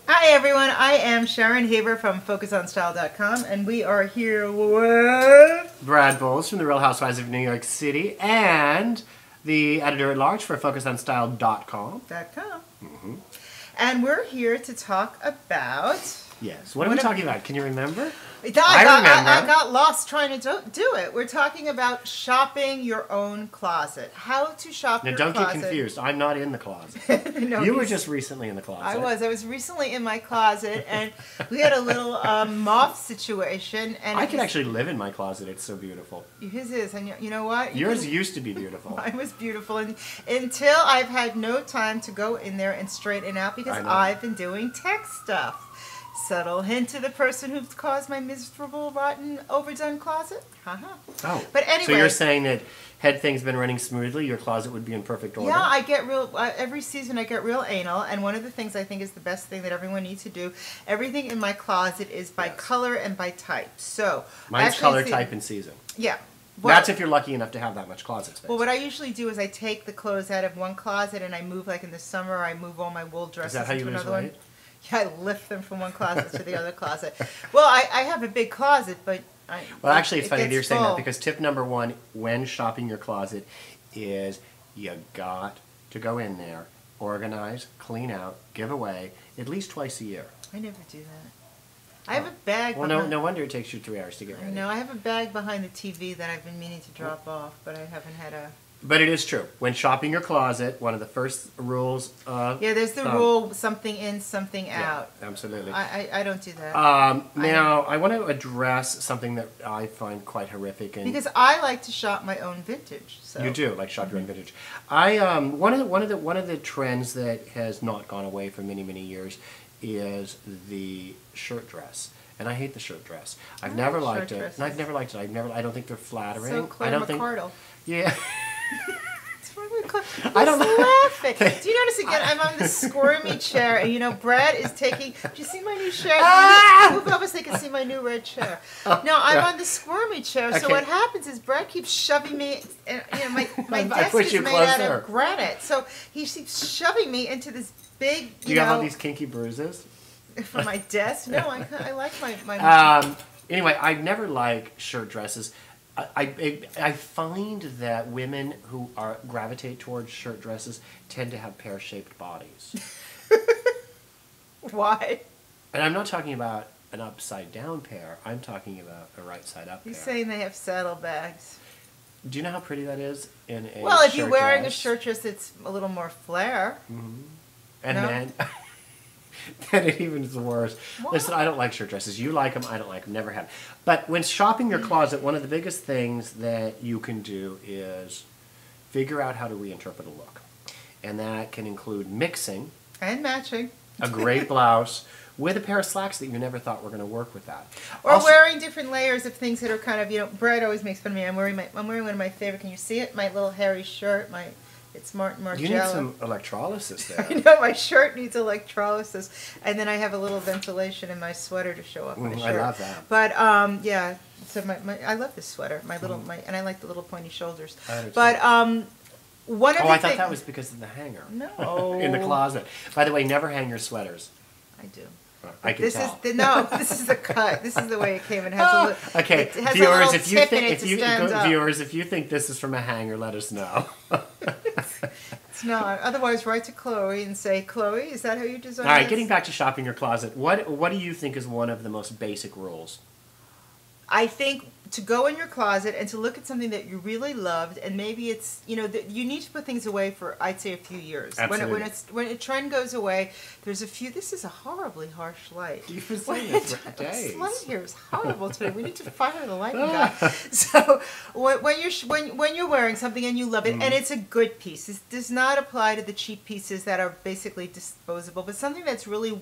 Hi everyone, I am Sharon Haver from FocusOnStyle.com, and we are here with Brad Boles from the Real Housewives of New York City and the editor-at-large for FocusOnStyle.com. And we're here to talk about... Yes. What are we talking about? Can you remember? I got lost trying to do it. We're talking about shopping your own closet. How to shop your closet. Now, don't get confused. I'm not in the closet. No, you were just recently in the closet. I was recently in my closet, and we had a little moth situation. And I could actually live in my closet. It's so beautiful. His is, and you know what? Yours used to be beautiful. Mine was beautiful, and until I've had no time to go in there and straighten out because I've been doing tech stuff. Subtle hint to the person who's caused my miserable, rotten, overdone closet. Oh. But anyway. So you're saying that had things been running smoothly, your closet would be in perfect order? Yeah, I get real, every season I get real anal, and one of the things I think is the best thing that everyone needs to do, everything in my closet is by color and by type. So mine's color, type, and season. Yeah. Well, that's if you're lucky enough to have that much closet space. Well, what I usually do is I take the clothes out of one closet and I move, like in the summer, I move all my wool dresses into another one. Yeah, I lift them from one closet to the other closet. Well, I have a big closet, but... Well, actually, it's funny that you're saying that, because tip number one when shopping your closet is you got to go in there, organize, clean out, give away at least twice a year. I never do that. I have a bag. Well, no wonder it takes you 3 hours to get ready. No, I have a bag behind the TV that I've been meaning to drop off, but I haven't had a... But it is true. When shopping your closet, one of the first rules of... Yeah, there's the rule, something in, something out. Absolutely. I don't do that. Now, I want to address something that I find quite horrific. Because I like to shop my own vintage. So. You do like shop your own vintage. One of the trends that has not gone away for many, many years is the shirt dress. And I hate the shirt dress. I've never liked it. And I've never liked it. I don't think they're flattering. So Claire McCardle. Yeah. I don't laughing. Do you notice again? I'm on this squirmy chair, and you know Brad is taking. Do you see my new chair? Move over so they can see my new red chair. Now I'm on the squirmy chair. So what happens is Brad keeps shoving me. And, you know, my desk is made out of granite, so he keeps shoving me into this big. Do you have all these kinky bruises? For my desk? No, I like my. Anyway, I never like shirt dresses. I find that women who gravitate towards shirt dresses tend to have pear-shaped bodies. Why? And I'm not talking about an upside-down pear. I'm talking about a right-side-up pear. You're saying they have saddlebags. Do you know how pretty that is in a Well, if you're wearing a shirt dress, it's a little more flare. Mm-hmm. And then... Then it even is worse. What? Listen, I don't like shirt dresses. You like them, I don't like them, never have. But when shopping your closet, one of the biggest things that you can do is figure out how to reinterpret a look. And that can include mixing. And matching. A great blouse with a pair of slacks that you never thought were going to work with that. Or also, wearing different layers of things that are kind of, you know, Brad always makes fun of me. I'm wearing one of my favorite, can you see it? My little hairy shirt, It's Margiela. You need some electrolysis there. I know, my shirt needs electrolysis. And then I have a little ventilation in my sweater to show up my shirt. I love that. But, yeah, so I love this sweater. And I like the little pointy shoulders. But, one of the I thought that was because of the hanger. No. In the closet. By the way, never hang your sweaters. I do. I can tell. This is the cut. This is the way it came. It has okay, viewers, if you think this is from a hanger, let us know. It's not. Otherwise, write to Chloe and say, Chloe, is that how you design? All right, getting back to shopping your closet. What do you think is one of the most basic rules? I think to go in your closet and to look at something that you really loved, and maybe it's, you know, you need to put things away for, I'd say, a few years. Absolutely. When a trend goes away, there's a few. This is a horribly harsh light. You've been saying this for days. This light here is horrible today. We need to fire the lighting guy. So when you're wearing something and you love it, and it's a good piece, this does not apply to the cheap pieces that are basically disposable, but something that's really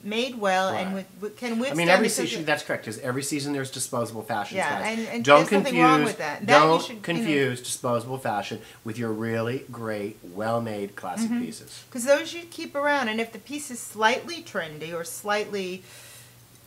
made well and can withstand. I mean, every season. That's correct. Because every season there's disposable fashion. Yeah, and don't there's nothing wrong with that. Don't confuse disposable fashion with your really great, well-made classic pieces. Because those you keep around, and if the piece is slightly trendy or slightly,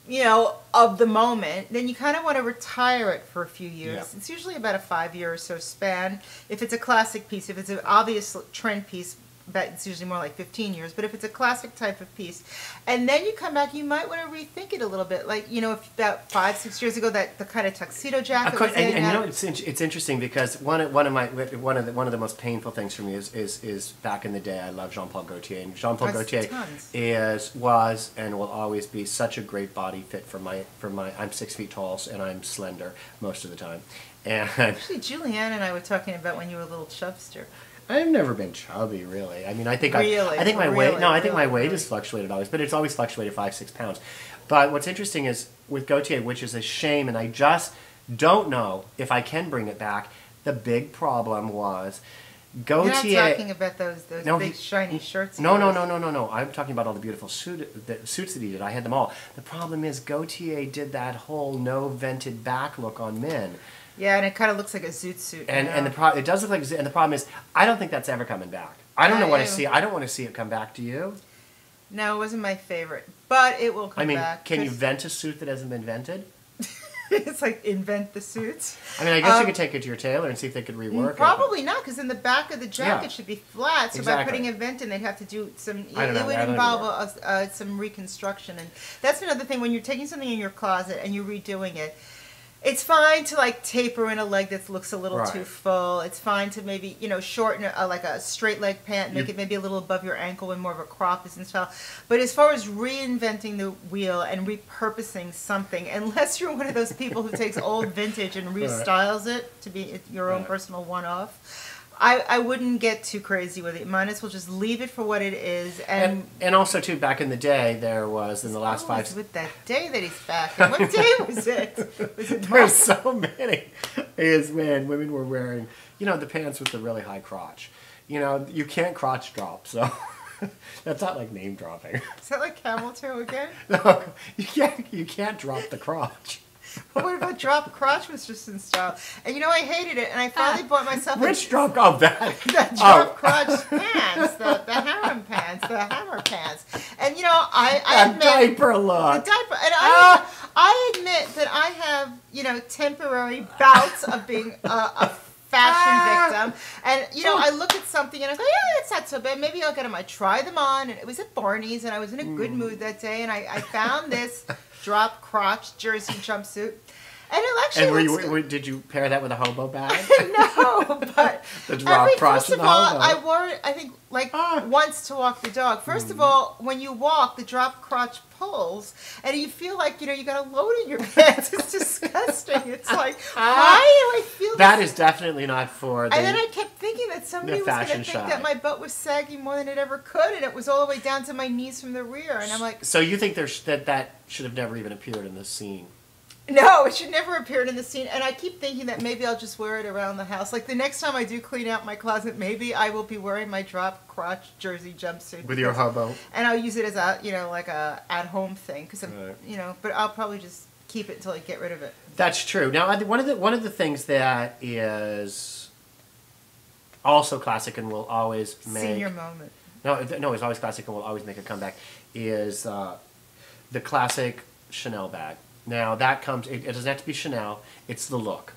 you know, of the moment, then you kind of want to retire it for a few years. Yeah. It's usually about a 5-year or so span. If it's a classic piece, if it's an obvious trend piece, but it's usually more like 15 years. But if it's a classic type of piece, and then you come back, you might want to rethink it a little bit. Like, you know, if about 5-6 years ago, that the kind of tuxedo jacket. Of course, and you know, it's interesting because one of the most painful things for me is back in the day, I love Jean-Paul Gaultier, and Jean-Paul Gaultier was and will always be such a great body fit for my. I'm 6 feet tall and I'm slender most of the time. And actually, Julianne and I were talking about when you were a little chubster. I've never been chubby, really. I mean, I think my weight has fluctuated always, but it's always fluctuated 5-6 pounds. But what's interesting is with Gaultier, which is a shame, and I just don't know if I can bring it back. The big problem was Gaultier. You're not talking about those big shiny shirts. No. I'm talking about all the beautiful suits that he did. I had them all. The problem is Gaultier did that whole no vented back look on men. Yeah, and it kind of looks like a zoot suit. And it does look like, and the problem is, I don't think that's ever coming back. I don't want to see. I don't want to see it come back. Do you? No, it wasn't my favorite, but it will come back. I mean, can you vent a suit that hasn't been vented? It's like invent the suits. I mean, I guess you could take it to your tailor and see if they could rework it. Probably not, because in the back of the jacket should be flat. So by putting a vent in, they'd have to do some. It would involve some reconstruction, and that's another thing. When you're taking something in your closet and you're redoing it, it's fine to like taper in a leg that looks a little too full. It's fine to maybe, you know, shorten like a straight leg pant, make it maybe a little above your ankle when more of a crop is in style. But as far as reinventing the wheel and repurposing something, unless you're one of those people who takes old vintage and restyles it to be your own personal one-off, I wouldn't get too crazy with it. Might as well just leave it for what it is. And also, too, back in the day, there was, in the last 5... with that day that he's back. And what day was it? There's so many. Man, women were wearing, you know, the pants with the really high crotch. You know, you can't crotch drop, so... That's not like name dropping. Is that like camel toe again? No, you can't drop the crotch. But what about drop crotch was just in style? And you know, I hated it, and I finally bought myself which drop? Oh, that. The drop crotch pants, the harem pants, the hammer pants. And you know, I admit diaper look. The diaper, and I admit that I have, you know, temporary bouts of being a fashion victim. And you know, I look at something and I go, yeah, it's not so bad. Maybe I'll get them. I try them on, and it was at Barney's, and I was in a good mood that day, and I found this drop crotch jersey jumpsuit, and it actually. And did you pair that with a hobo bag? No, but the drop crotch and the hobo. I wore it, I think, like once to walk the dog. First of all, when you walk, the drop crotch pulls, and you feel like, you know, you got a load in your pants. It's disgusting. It's like, why do I feel that is definitely not for the. And then I kept thinking that somebody was going to think that my butt was sagging more than it ever could, and it was all the way down to my knees from the rear. And I'm like, so you think that should have never even appeared in this scene? No, it should never appear in the scene. And I keep thinking that maybe I'll just wear it around the house. Like the next time I do clean out my closet, maybe I will be wearing my drop crotch jersey jumpsuit with your hobo, and I'll use it as a, you know, like a at-home thing, because you know. But I'll probably just keep it until I get rid of it. That's true. Now, one of the things that is also classic and will always make senior moment. No, it's always classic and will always make a comeback. Is the classic Chanel bag. Now that comes. It doesn't have to be Chanel. It's the look.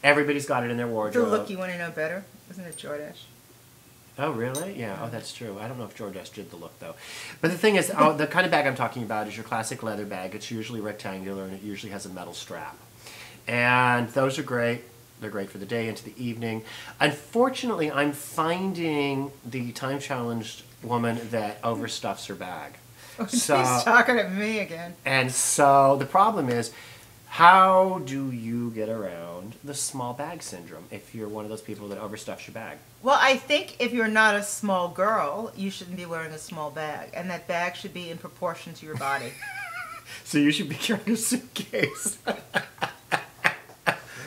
Everybody's got it in their wardrobe. The look you want to know better, isn't it, Jordache? Oh really? Yeah. Oh, that's true. I don't know if Jordache did the look though. But the thing is, the kind of bag I'm talking about is your classic leather bag. It's usually rectangular and it usually has a metal strap. And those are great. They're great for the day into the evening. Unfortunately, I'm finding the time-challenged woman that overstuffs her bag. So, he's talking at me again. And so the problem is, how do you get around the small bag syndrome if you're one of those people that overstuffs your bag? Well, I think if you're not a small girl, you shouldn't be wearing a small bag. And that bag should be in proportion to your body. So you should be carrying a suitcase.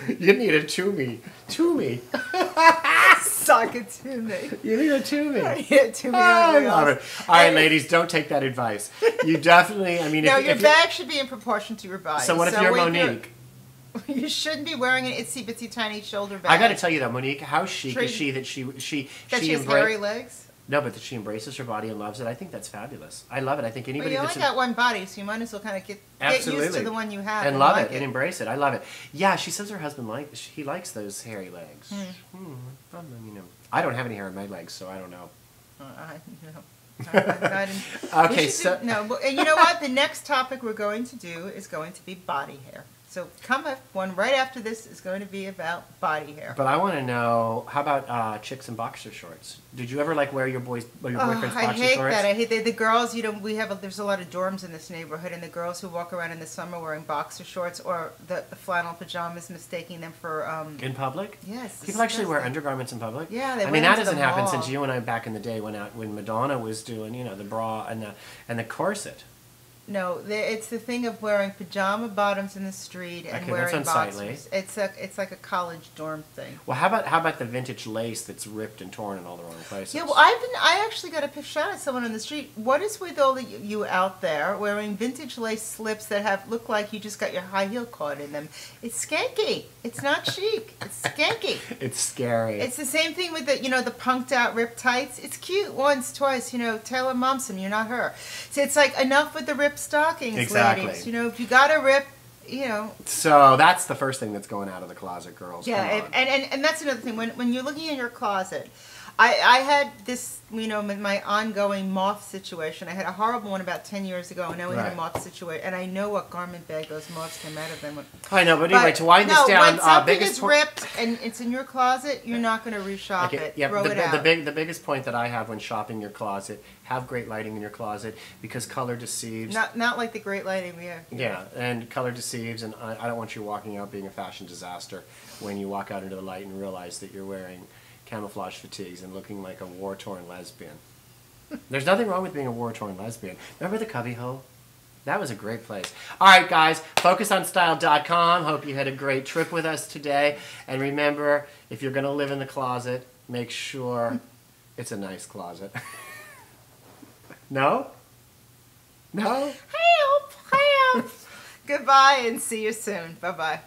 You need a Toomey. Suck a Toomey. You need a Toomey. I need a Toomey. I love it. All right, ladies, don't take that advice. You definitely, I mean... No, your bag should be in proproportion to your body. So what if you're Monique? You shouldn't be wearing an itsy-bitsy tiny shoulder bag. I got to tell you, though, Monique, how chic is she that she has hairy legs? No, but that she embraces her body and loves it. I think that's fabulous. I love it. I think anybody. But you only got one body, so you might as well kind of get used to the one you have and love it and embrace it. I love it. Yeah, she says her husband likes those hairy legs. You know, I don't have any hair on my legs, so I don't know. I didn't. Okay, so no, and you know what? The next topic we're going to do is going to be body hair. So one right after this is going to be about body hair. But I want to know, how about chicks in boxer shorts? Did you ever like wear your boyfriend's boxer shorts? I hate that. I hate the girls. You know, there's a lot of dorms in this neighborhood, and the girls who walk around in the summer wearing boxer shorts or the flannel pajamas, mistaking them for in public. Yes. People actually wear undergarments in public. Yeah, I mean that hasn't happened since you and I back in the day when Madonna was doing the bra and the corset. No, it's the thing of wearing pajama bottoms in the street and wearing boxers. It's like a college dorm thing. Well, how about the vintage lace that's ripped and torn in all the wrong places? Yeah, well, I actually got a shot at someone on the street. What is with all of you out there wearing vintage lace slips that look like you just got your high heel caught in them? It's skanky. It's not chic. It's skanky. It's scary. It's the same thing with the punked out ripped tights. It's cute once, twice. Taylor Momsen, you're not her. So it's like enough with the ripped stockings, exactly. Ladies. If you got to rip, So that's the first thing that's going out of the closet, girls. Yeah, and that's another thing. When you're looking in your closet, I had this, my ongoing moth situation. I had a horrible one about 10 years ago, and now we had a moth situation. And I know what garment bag those moths came out of them. I know, but anyway, to wind this down, when something is ripped and it's in your closet, you're not going to reshop it. Yeah, throw it out. The biggest point that I have when shopping your closet, have great lighting in your closet, because color deceives. Not like the great lighting we have. Yeah, and color deceives, and I don't want you walking out being a fashion disaster when you walk out into the light and realize that you're wearing camouflage fatigues and looking like a war-torn lesbian. There's nothing wrong with being a war-torn lesbian. Remember the cubbyhole? That was a great place. All right, guys, FocusOnStyle.com. Hope you had a great trip with us today. And remember, if you're going to live in the closet, make sure it's a nice closet. No? No? Help! Goodbye and see you soon. Bye-bye.